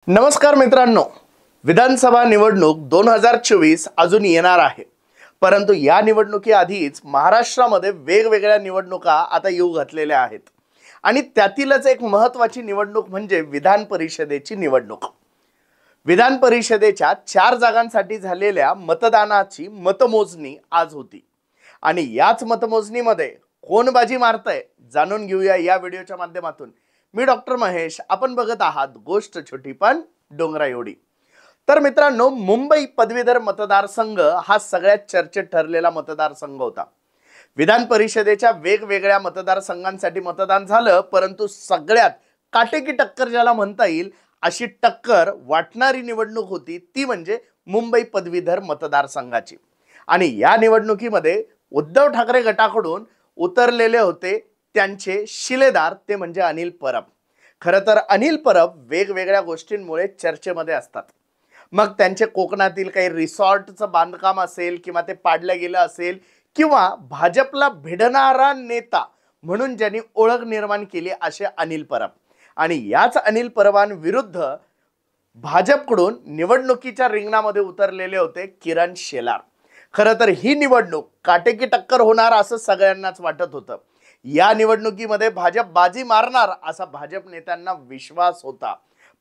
नमस्कार मित्रांनो, विधानसभा निवडणूक 2024 अजून येणार आहे. परंतु या निवडणुकी आधीच महाराष्ट्रामध्ये वेगवेगळ्या निवडणुका आता येऊ घातलेल्या आहेत आणि त्यातीलच एक महत्त्वाची निवडणूक म्हणजे विधान परिषदेची निवडणूक. विधान परिषदेच्या 4 जागांसाठी झालेल्या मतदानाची मतमोजणी आज होती आणि याच मतमोजणीमध्ये कोण बाजी मारतंय जाणून घेऊया या व्हिडिओच्या माध्यमातून. मी डॉक्टर महेश, आपण बघत आहात गोष्ट छोटी पण डोंगरा एवढी. तर मित्रांनो, मुंबई पदवीधर मतदारसंघ हा सगळ्यात चर्चेत ठरलेला मतदारसंघ होता. विधान परिषदेच्या वेगवेगळ्या मतदारसंघांसाठी मतदान झालं, परंतु सगळ्यात काटेकी टक्कर ज्याला म्हणता येईल अशी टक्कर वाटणारी निवडणूक होती ती म्हणजे मुंबई पदवीधर मतदारसंघाची. आणि या निवडणुकीमध्ये उद्धव ठाकरे गटाकडून उतरलेले होते त्यांचे शिलेदार, ते म्हणजे अनिल परब. खरं तर अनिल परब वेगवेगळ्या गोष्टींमुळे चर्चेमध्ये असतात. मग त्यांचे कोकणातील काही रिसॉर्टचं बांधकाम असेल किंवा ते पाडलं गेलं असेल किंवा भाजपला भिडणारा नेता म्हणून ज्यांनी ओळख निर्माण केली असे अनिल परब. आणि याच अनिल परबांविरुद्ध भाजपकडून निवडणुकीच्या रिंगणामध्ये उतरलेले होते किरण शेलार. खरं तर ही निवडणूक काटेकी टक्कर होणार असं सगळ्यांनाच वाटत होतं. या निवडणुकीमध्ये भाजप बाजी मारणार असा भाजप नेत्यांना विश्वास होता.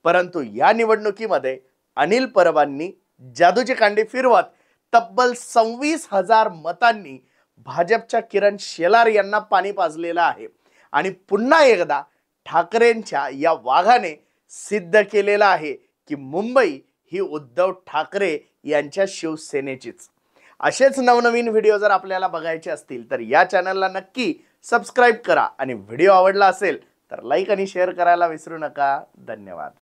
परंतु या निवडणुकीमध्ये अनिल परबांनी जादूची कांडी फिरवत तब्बल 26,000 मतांनी भाजपच्या किरण शेलार यांना पाणी पाजलेलं आहे. आणि पुन्हा एकदा ठाकरेंच्या या वाघाने सिद्ध केलेलं आहे की मुंबई ही उद्धव ठाकरे यांच्या शिवसेनेचीच. असेच नवनवीन व्हिडिओ जर आपल्याला बघायचे असतील तर या चॅनलला नक्की सबस्क्राइब करा आणि व्हिडिओ आवडला असेल तर लाईक आणि शेअर करायला विसरू नका. धन्यवाद.